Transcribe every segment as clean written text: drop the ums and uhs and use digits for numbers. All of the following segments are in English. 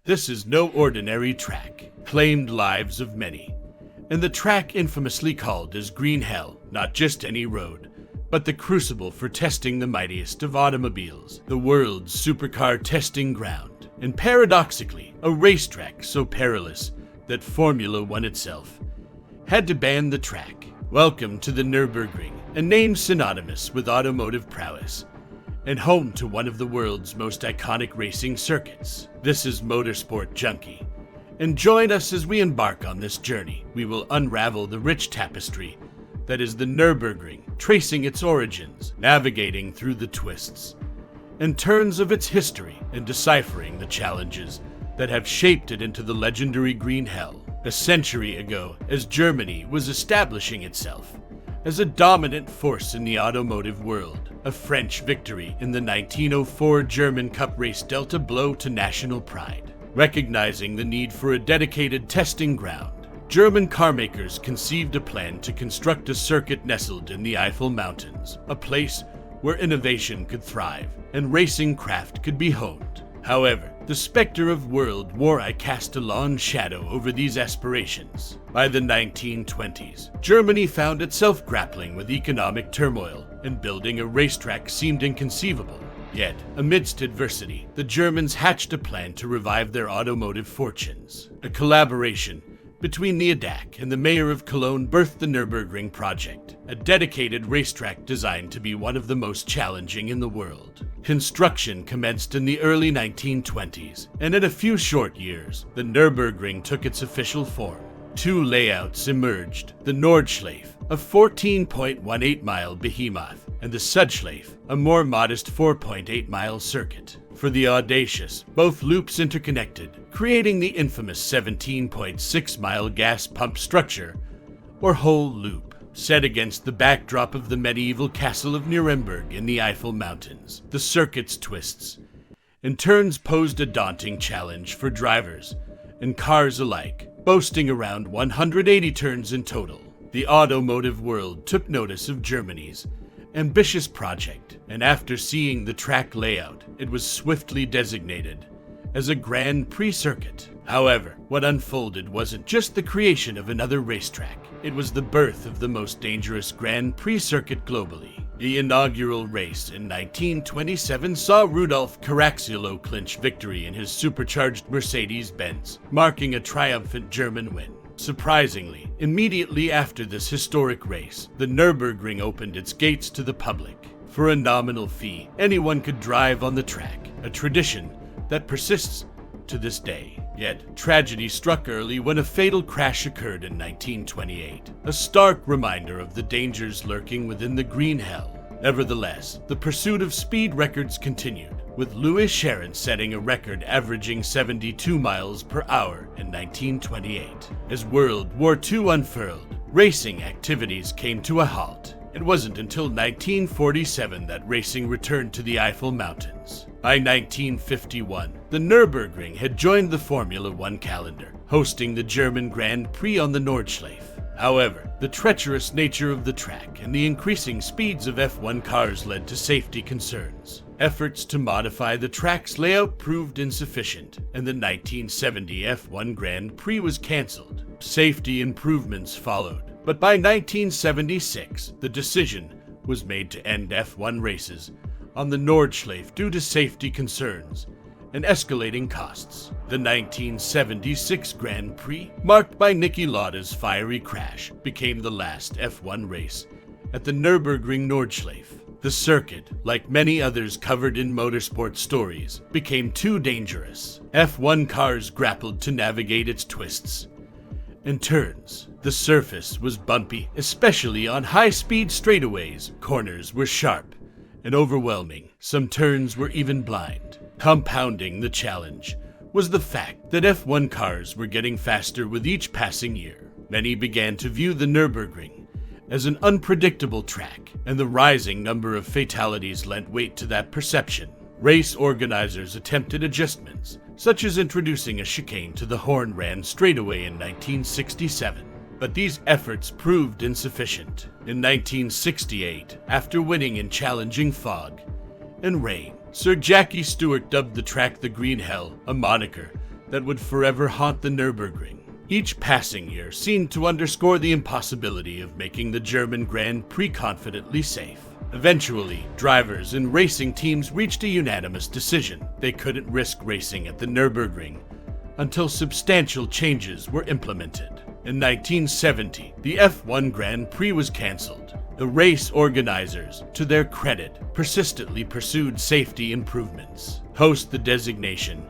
This is no ordinary track, claimed lives of many. And the track infamously called as Green Hell, not just any road, but the crucible for testing the mightiest of automobiles, the world's supercar testing ground, and paradoxically, a racetrack so perilous that Formula One itself had to ban the track. Welcome to the Nürburgring, a name synonymous with automotive prowess, and home to one of the world's most iconic racing circuits. This is Motorsport Junkie, and join us as we embark on this journey. We will unravel the rich tapestry that is the Nürburgring, tracing its origins, navigating through the twists and turns of its history, and deciphering the challenges that have shaped it into the legendary Green Hell. A century ago, as Germany was establishing itself as a dominant force in the automotive world, a French victory in the 1904 German Cup race dealt a blow to national pride. Recognizing the need for a dedicated testing ground, German carmakers conceived a plan to construct a circuit nestled in the Eifel Mountains, a place where innovation could thrive and racing craft could be honed. However, the specter of World War I cast a long shadow over these aspirations. By the 1920s, Germany found itself grappling with economic turmoil, and building a racetrack seemed inconceivable. Yet, amidst adversity, the Germans hatched a plan to revive their automotive fortunes. A collaboration between the ADAC and the mayor of Cologne birthed the Nürburgring project, a dedicated racetrack designed to be one of the most challenging in the world. Construction commenced in the early 1920s, and in a few short years, the Nürburgring took its official form. Two layouts emerged: the Nordschleife, a 14.18-mile behemoth, and the Südschleife, a more modest 4.8-mile circuit. For the audacious, both loops interconnected, creating the infamous 17.6-mile gas pump structure, or whole loop. Set against the backdrop of the medieval castle of Nuremberg in the Eifel Mountains, the circuit's twists and turns posed a daunting challenge for drivers and cars alike, boasting around 180 turns in total. The automotive world took notice of Germany's ambitious project, and after seeing the track layout, it was swiftly designated as a Grand Prix circuit. However, what unfolded wasn't just the creation of another racetrack, it was the birth of the most dangerous Grand Prix circuit globally. The inaugural race in 1927 saw Rudolf Caraxiolo clinch victory in his supercharged Mercedes-Benz, marking a triumphant German win. Surprisingly, immediately after this historic race, the Nürburgring opened its gates to the public. For a nominal fee, anyone could drive on the track, a tradition that persists to this day. Yet, tragedy struck early when a fatal crash occurred in 1928, a stark reminder of the dangers lurking within the Green Hell. Nevertheless, the pursuit of speed records continued, with Louis Sharon setting a record averaging 72 miles per hour in 1928. As World War II unfurled, racing activities came to a halt. It wasn't until 1947 that racing returned to the Eifel Mountains. By 1951, the Nürburgring had joined the Formula One calendar, hosting the German Grand Prix on the Nordschleife. However, the treacherous nature of the track and the increasing speeds of F1 cars led to safety concerns. Efforts to modify the track's layout proved insufficient, and the 1970 F1 Grand Prix was cancelled. Safety improvements followed, but by 1976, the decision was made to end F1 races on the Nordschleife due to safety concerns and escalating costs. The 1976 Grand Prix, marked by Niki Lauda's fiery crash, became the last F1 race at the Nürburgring Nordschleife. The circuit, like many others covered in motorsport stories, became too dangerous. F1 cars grappled to navigate its twists and turns. The surface was bumpy, especially on high-speed straightaways. Corners were sharp and overwhelming. Some turns were even blind. Compounding the challenge was the fact that F1 cars were getting faster with each passing year. Many began to view the Nürburgring as an unpredictable track, and the rising number of fatalities lent weight to that perception. Race organizers attempted adjustments, such as introducing a chicane to the Horn-Ran straightaway in 1967. But these efforts proved insufficient. In 1968, after winning in challenging fog and rain, Sir Jackie Stewart dubbed the track the Green Hell, a moniker that would forever haunt the Nürburgring. Each passing year seemed to underscore the impossibility of making the German Grand Prix confidently safe. Eventually, drivers and racing teams reached a unanimous decision. They couldn't risk racing at the Nürburgring until substantial changes were implemented. In 1970, the F1 Grand Prix was cancelled. The race organizers, to their credit, persistently pursued safety improvements. Post the designation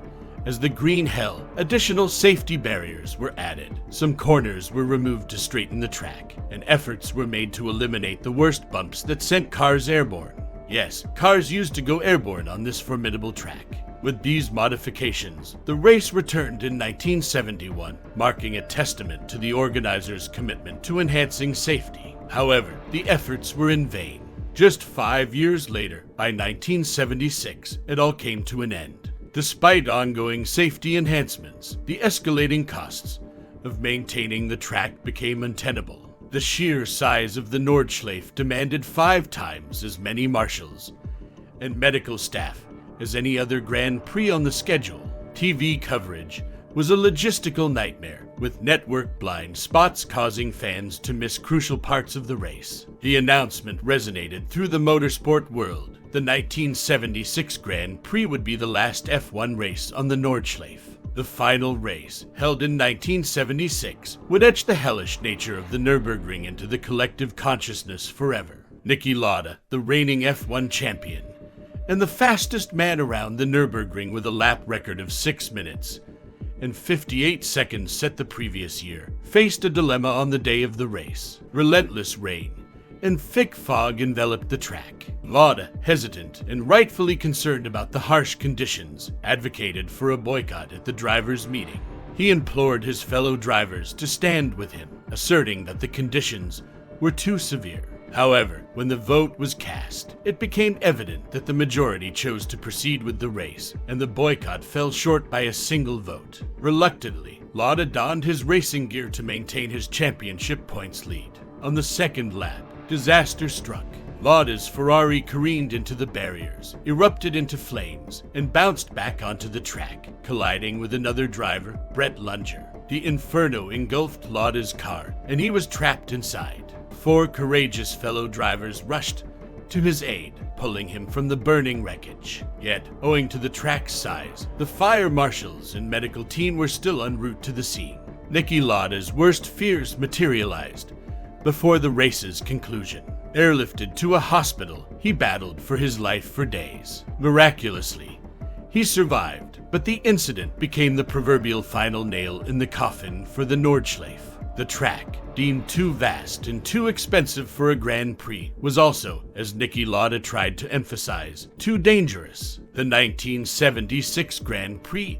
as the Green Hell, additional safety barriers were added. Some corners were removed to straighten the track, and efforts were made to eliminate the worst bumps that sent cars airborne. Yes, cars used to go airborne on this formidable track. With these modifications, the race returned in 1971, marking a testament to the organizers' commitment to enhancing safety. However, the efforts were in vain. Just 5 years later, by 1976, it all came to an end. Despite ongoing safety enhancements, the escalating costs of maintaining the track became untenable. The sheer size of the Nordschleife demanded 5 times as many marshals and medical staff as any other Grand Prix on the schedule. TV coverage was a logistical nightmare, with network blind spots causing fans to miss crucial parts of the race. The announcement resonated through the motorsport world. The 1976 Grand Prix would be the last F1 race on the Nordschleife. The final race, held in 1976, would etch the hellish nature of the Nürburgring into the collective consciousness forever. Niki Lauda, the reigning F1 champion, and the fastest man around the Nürburgring with a lap record of 6 minutes and 58 seconds set the previous year, faced a dilemma on the day of the race. Relentless rain and thick fog enveloped the track. Lauda, hesitant and rightfully concerned about the harsh conditions, advocated for a boycott at the drivers' meeting. He implored his fellow drivers to stand with him, asserting that the conditions were too severe. However, when the vote was cast, it became evident that the majority chose to proceed with the race, and the boycott fell short by a single vote. Reluctantly, Lauda donned his racing gear to maintain his championship points lead. On the second lap, disaster struck. Lauda's Ferrari careened into the barriers, erupted into flames, and bounced back onto the track, colliding with another driver, Brett Lunger. The inferno engulfed Lauda's car, and he was trapped inside. 4 courageous fellow drivers rushed to his aid, pulling him from the burning wreckage. Yet, owing to the track's size, the fire marshals and medical team were still en route to the scene. Niki Lauda's worst fears materialized before the race's conclusion. Airlifted to a hospital, he battled for his life for days. Miraculously, he survived, but the incident became the proverbial final nail in the coffin for the Nordschleife. The track, deemed too vast and too expensive for a Grand Prix, was also, as Niki Lauda tried to emphasize, too dangerous. The 1976 Grand Prix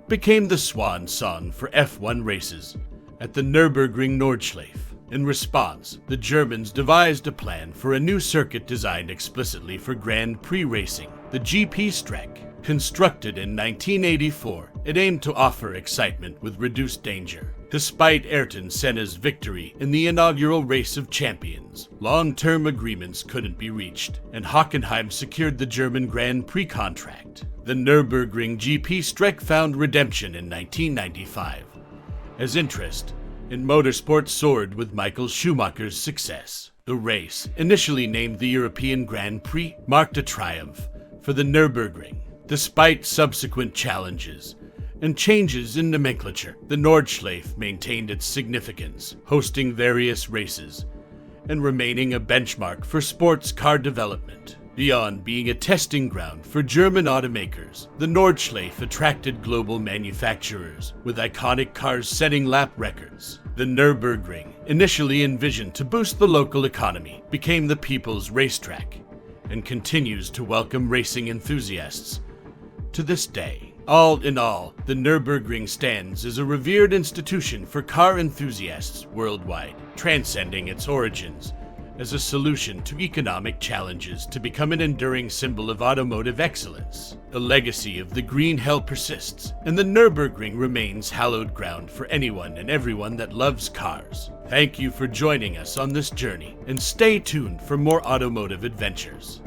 became the swan song for F1 races at the Nürburgring Nordschleife. In response, the Germans devised a plan for a new circuit designed explicitly for Grand Prix racing, the GP Streck. Constructed in 1984, it aimed to offer excitement with reduced danger. Despite Ayrton Senna's victory in the inaugural Race of Champions, long-term agreements couldn't be reached, and Hockenheim secured the German Grand Prix contract. The Nürburgring GP Streck found redemption in 1995, as interest in motorsport soared with Michael Schumacher's success. The race, initially named the European Grand Prix, marked a triumph for the Nürburgring. Despite subsequent challenges and changes in nomenclature, the Nordschleife maintained its significance, hosting various races and remaining a benchmark for sports car development. Beyond being a testing ground for German automakers, the Nordschleife attracted global manufacturers, with iconic cars setting lap records. The Nürburgring, initially envisioned to boost the local economy, became the people's racetrack and continues to welcome racing enthusiasts to this day. All in all, the Nürburgring stands as a revered institution for car enthusiasts worldwide, transcending its origins as a solution to economic challenges to become an enduring symbol of automotive excellence. The legacy of the Green Hell persists, and the Nürburgring remains hallowed ground for anyone and everyone that loves cars. Thank you for joining us on this journey, and stay tuned for more automotive adventures.